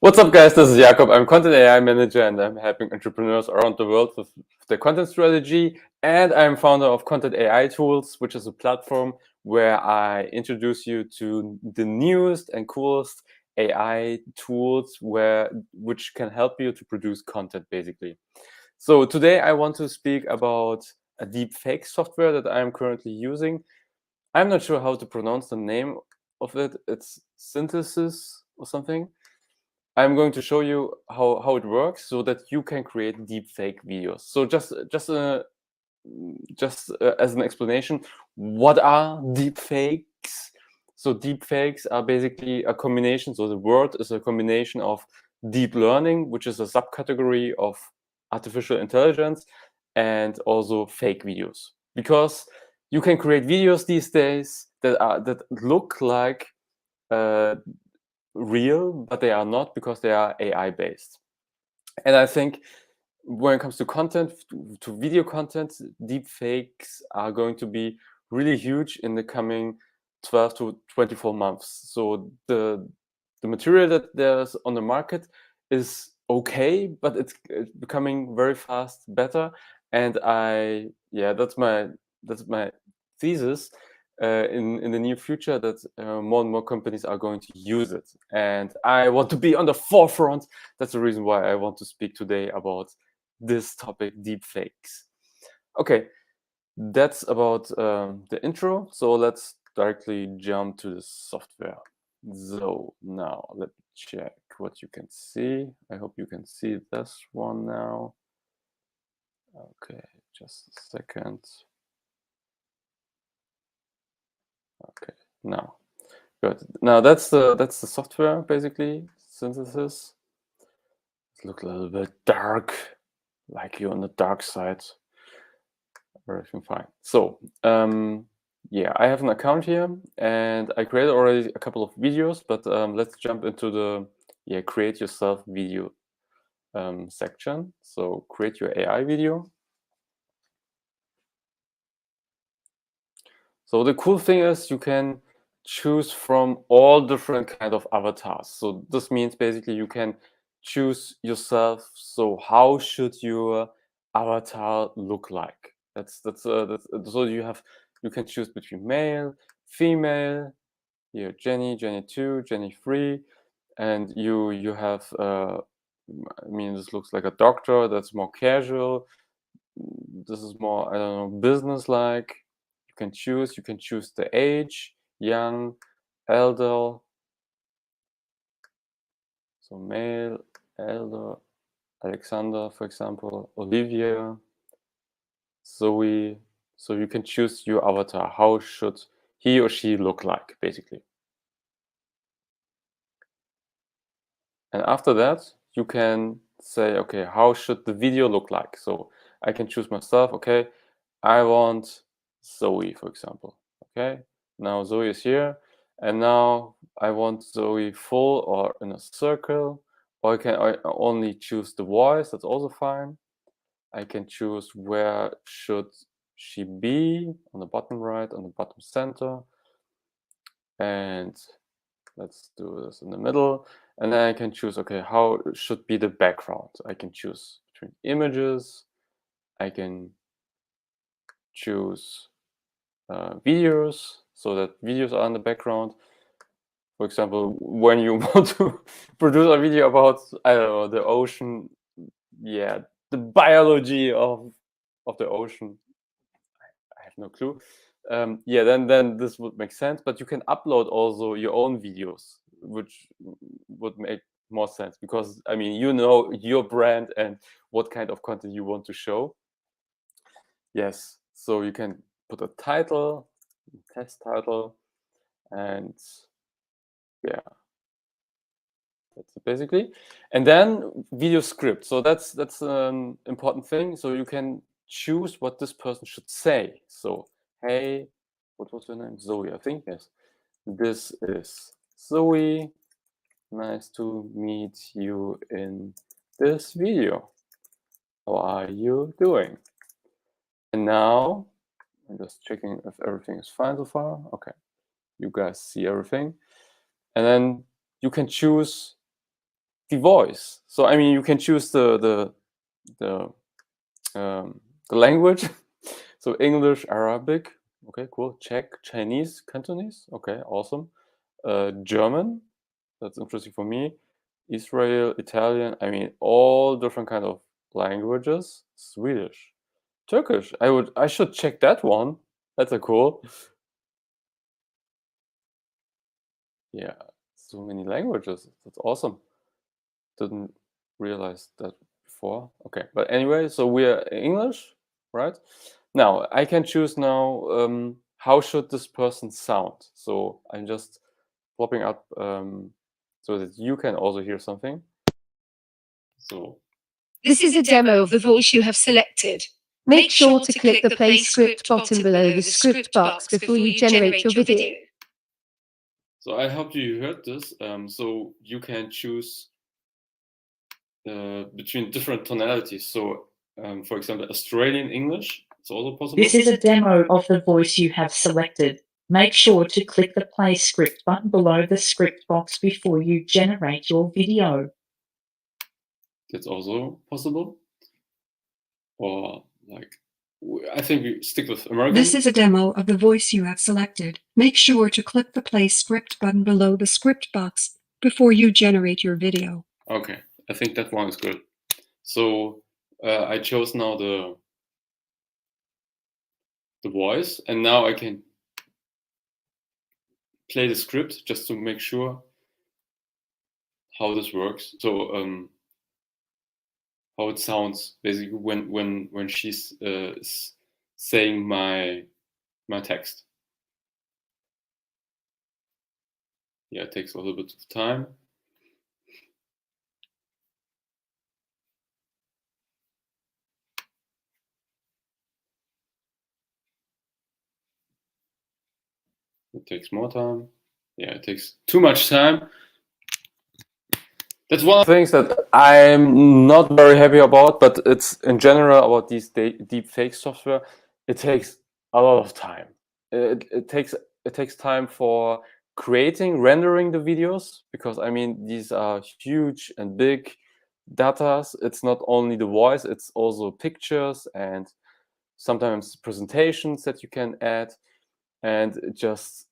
What's up, guys? This is Jakob. I'm Content AI Manager and I'm helping entrepreneurs around the world with their content strategy. And I'm founder of Content AI Tools, which is a platform where I introduce you to the newest and coolest AI tools which can help you to produce content, basically. So today I want to speak about a deepfake software that I'm currently using. I'm not sure how to pronounce the name of it. It's synthesys or something. I'm going to show you how it works so that you can create deepfake videos. So just as an explanation, what are deepfakes? So deepfakes are basically a combination. So the word is a combination of deep learning, which is a subcategory of artificial intelligence, and also fake videos. Because you can create videos these days that look like real, but they are not because they are AI based. And I think when it comes to content, to video content, deep fakes are going to be really huge in the coming 12 to 24 months. So the material that there's on the market is okay, but it's becoming very fast better. And that's my thesis in the near future, that more and more companies are going to use it. And I want to be on the forefront. That's the reason why I want to speak today about this topic, deepfakes. Okay, that's about the intro. So let's directly jump to the software. So now let me check what you can see. I hope you can see this one now. Okay, just a second. Okay, now good. Now that's the software, basically, synthesis. It looks a little bit dark, like you're on the dark side. Everything fine. So yeah, I have an account here and I created already a couple of videos, but let's jump into the create yourself video section. So create your AI video. So the cool thing is you can choose from all different kind of avatars. So this means basically you can choose yourself. So how should your avatar look like? That's so you can choose between male, female, here Jenny, Jenny 2, Jenny 3, and you have I mean, this looks like a doctor. That's more casual. This is more, I don't know, business-like. You can choose the age, young, elder, so male, elder, Alexander, for example, Olivia, Zoe. So you can choose your avatar. How should he or she look like, basically? And after that, you can say, okay, how should the video look like? So I can choose myself. Okay, I want Zoe, for example. Okay, now Zoe is here, and now I want Zoe full or in a circle, or I only choose the voice. That's also fine. I can choose where should she be, on the bottom right, on the bottom center, and let's do this in the middle. And then I can choose, okay, how should be the background? I can choose between images. I can choose videos, so that videos are in the background. For example, when you want to produce a video about, I don't know, the ocean, yeah, the biology of the ocean, I have no clue. Yeah, then this would make sense. But you can upload also your own videos, which would make more sense, because I mean, you know your brand and what kind of content you want to show. Yes, so you can put a title, test title, and yeah, that's it basically. And then video script. So that's an important thing. So you can choose what this person should say. So, hey, what was your name? Zoe, I think. Yes. This is Zoe. Nice to meet you in this video. How are you doing? And now I'm just checking if everything is fine so far. Okay, you guys see everything. And then you can choose the voice. So I mean, you can choose the language. So English, Arabic, okay, cool. Czech, Chinese, Cantonese, okay, awesome. German, that's interesting for me. Israel, Italian, I mean, all different kind of languages. Swedish, Turkish. I should check that one. That's a cool. Yeah, so many languages. That's awesome. Didn't realize that before. Okay, but anyway, so we're English, right? Now I can choose now how should this person sound. So I'm just popping up so that you can also hear something. So This is a demo of the voice you have selected. Make sure to click the play script button below the script box before you generate your video. So I hope you heard this. So you can choose between different tonalities. So for example, Australian English, it's also possible. This is a demo of the voice you have selected. Make sure to click the play script button below the script box before you generate your video. That's also possible. Or like, I think we stick with American. This is a demo of the voice you have selected. Make sure to click the play script button below the script box before you generate your video. Okay, I think that one is good. So I chose now the voice, and now I can play the script just to make sure how this works. So how it sounds basically when she's saying my text. Yeah, it takes a little bit of time. It takes more time. Yeah, it takes too much time. That's one of the things that I'm not very happy about, but it's in general about these deep fake software. It takes a lot of time. It takes time for rendering the videos, because I mean these are huge and big datas. It's not only the voice, it's also pictures and sometimes presentations that you can add, and it's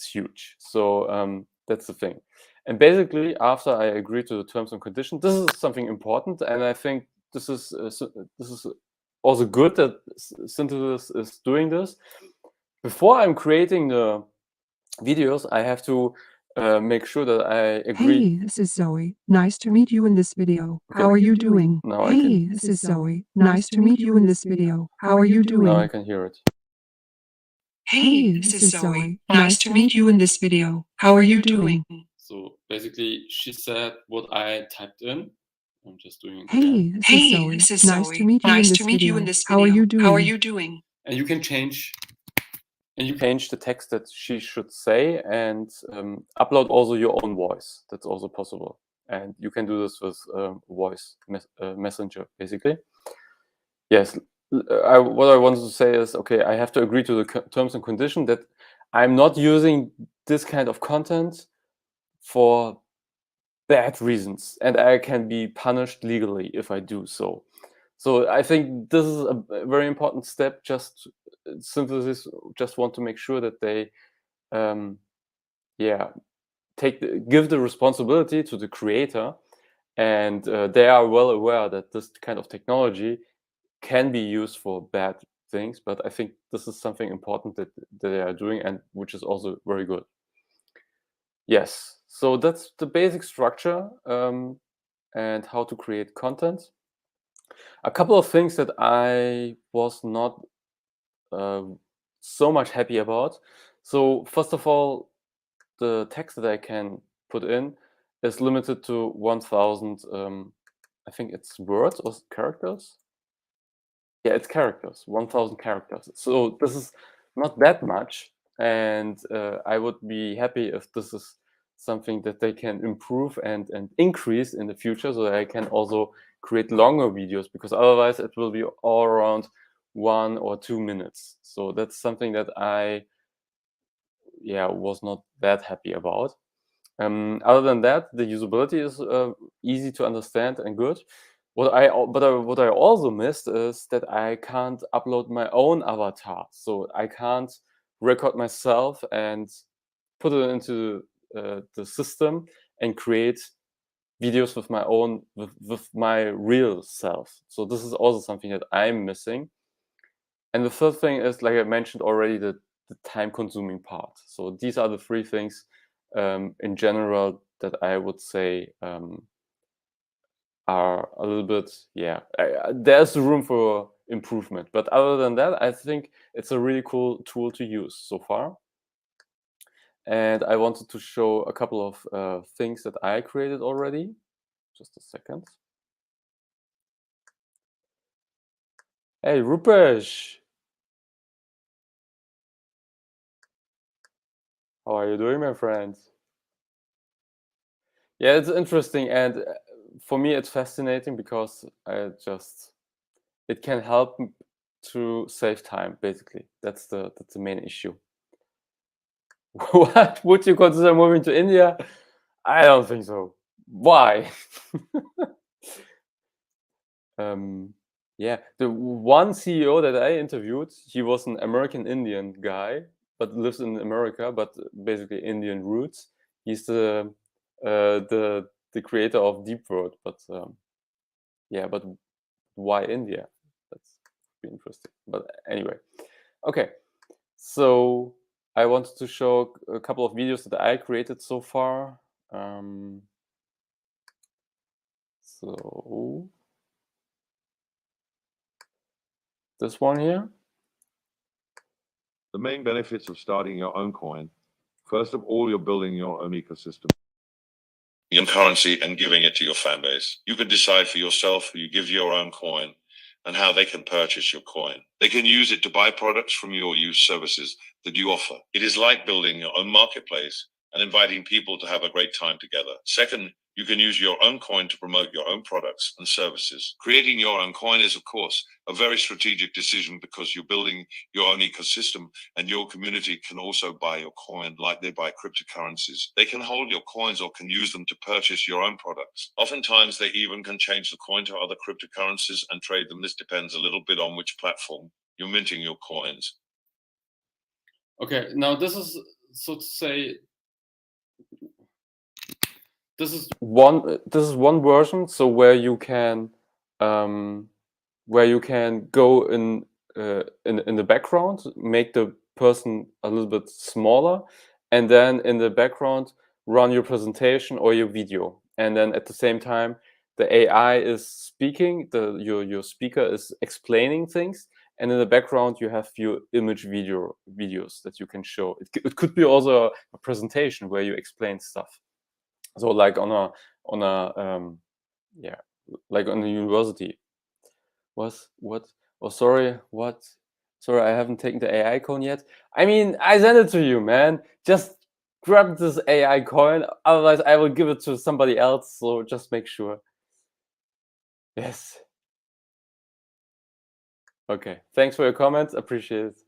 huge. So that's the thing. And basically, after I agree to the terms and conditions, this is something important, and I think this is also good that Synthesis is doing this. Before I'm creating the videos, I have to make sure that I agree. Hey, this is Zoe. Nice to meet you in this video. Okay. How are you doing? Now Hey, this is Zoe. Nice to meet you in this video. How are you doing? Now I can hear it. Hey, this is Zoe. Nice to meet you in this video. How are you doing? So basically, she said what I typed in. I'm just doing it Hey, again. this is Zoe. Nice to meet you in this video. How are you doing? How are you doing? And you can change the text that she should say, and upload also your own voice. That's also possible, and you can do this with voice messenger, basically. Yes, what I wanted to say is, okay, I have to agree to the terms and condition that I'm not using this kind of content for bad reasons, and I can be punished legally if I do so. So I think this is a very important step. Synthesis just want to make sure that they, give the responsibility to the creator, and they are well aware that this kind of technology can be used for bad things. But I think this is something important that they are doing, and which is also very good. Yes, so that's the basic structure and how to create content. A couple of things that I was not so much happy about. So first of all, the text that I can put in is limited to 1000, I think it's words or characters. Yeah, it's characters, 1000 characters. So this is not that much, and I would be happy if this is something that they can improve and increase in the future, so that I can also create longer videos, because otherwise it will be all around 1 or 2 minutes. So that's something that I was not that happy about. Other than that, the usability is easy to understand and good. What I also missed is that I can't upload my own avatar, so I can't record myself and put it into the system and create videos with my own with my real self. So this is also something that I'm missing. And the third thing is, like I mentioned already, the time-consuming part. So these are the three things in general that I would say are a little bit, there's room for improvement. But other than that, I think it's a really cool tool to use so far. And I wanted to show a couple of things that I created already. Just a second. Hey, Rupesh. How are you doing, my friend? Yeah, it's interesting, and for me, it's fascinating because it can help to save time. Basically, that's the main issue. What would you consider moving to India? I don't think so. Why? Yeah, the one CEO that I interviewed, he was an American Indian guy, but lives in America, but basically Indian roots. He's the creator of Deep World, but yeah, but why India? That's be interesting. But anyway, okay. So I wanted to show a couple of videos that I created so far. So this one here. The main benefits of starting your own coin. First of all, you're building your own ecosystem. Your currency and giving it to your fan base. You can decide for yourself who you give your own coin and how they can purchase your coin. They can use it to buy products from your use services that you offer. It is like building your own marketplace and inviting people to have a great time together. Second, you can use your own coin to promote your own products and services. Creating your own coin is, of course, a very strategic decision because you're building your own ecosystem and your community can also buy your coin like they buy cryptocurrencies. They can hold your coins or can use them to purchase your own products. Oftentimes, they even can change the coin to other cryptocurrencies and trade them. This depends a little bit on which platform you're minting your coins. Okay, now this is, so to say, this is one version. So where you can go in the background, make the person a little bit smaller, and then in the background run your presentation or your video, and then at the same time the AI is speaking, your speaker is explaining things, and in the background you have your videos that you can show. It could be also a presentation where you explain stuff. So like on a like on the university. What? Oh, sorry. What? Sorry, I haven't taken the AI coin yet. I mean, I sent it to you, man. Just grab this AI coin. Otherwise, I will give it to somebody else. So just make sure. Yes. Okay. Thanks for your comments. Appreciate it.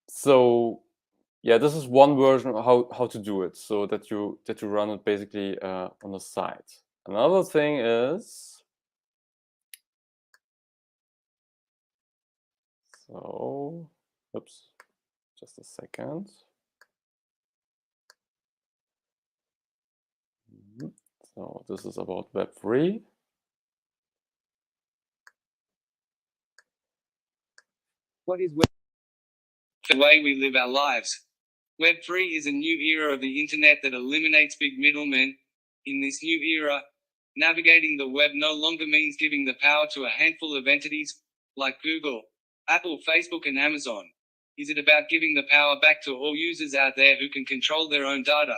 So yeah, this is one version of how to do it, so that you run it basically on the side. Another thing is, so oops, just a second. So this is about Web3. What is Web? The way we live our lives. Web3 is a new era of the internet that eliminates big middlemen. In this new era, navigating the web no longer means giving the power to a handful of entities, like Google, Apple, Facebook, and Amazon. Is it about giving the power back to all users out there who can control their own data?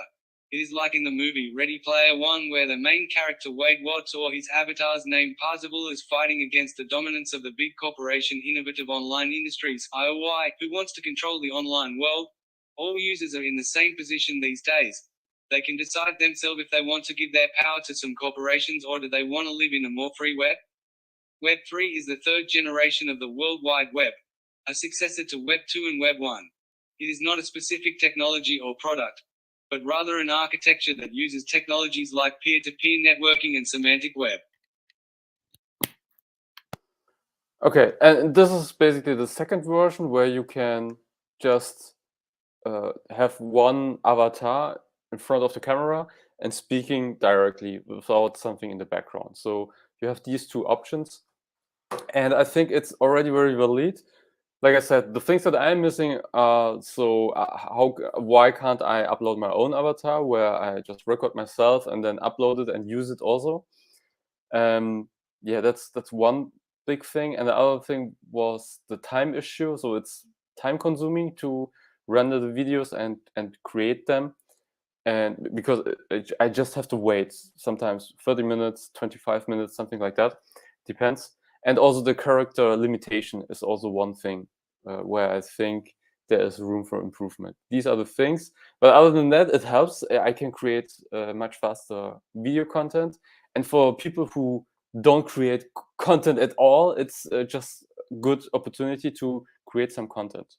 It is like in the movie Ready Player One, where the main character Wade Watts, or his avatar's name Parzival, is fighting against the dominance of the big corporation Innovative Online Industries (IOI), who wants to control the online world. All users are in the same position these days. They can decide themselves if they want to give their power to some corporations or do they want to live in a more free web. Web 3 is the third generation of the World Wide Web, a successor to Web 2 and Web 1. It is not a specific technology or product, but rather an architecture that uses technologies like peer-to-peer networking and semantic web. Okay, and this is basically the second version where you can just have one avatar in front of the camera and speaking directly without something in the background. So you have these two options, and I think it's already very valid. Like I said, the things that I'm missing are why can't I upload my own avatar where I just record myself and then upload it and use it also? Yeah, that's one big thing, and the other thing was the time issue. So it's time consuming to render the videos and create them, and because I just have to wait sometimes 30 minutes, 25 minutes, something like that, depends. And also the character limitation is also one thing where I think there is room for improvement. These are the things, but other than that, it helps. I can create much faster video content, and for people who don't create content at all, it's just a good opportunity to create some content.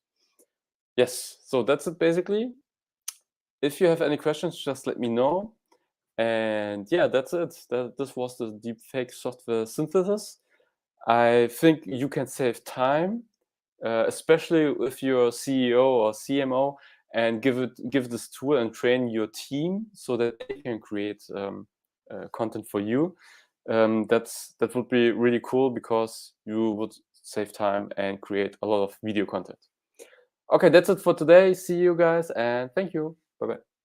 Yes, so that's it basically. If you have any questions, just let me know. And yeah, that's it. This was the deepfake software synthesis. I think you can save time, especially if you're CEO or CMO, and give this tool and train your team so that they can create content for you. That would be really cool because you would save time and create a lot of video content. Okay, that's it for today. See you guys, and thank you. Bye bye.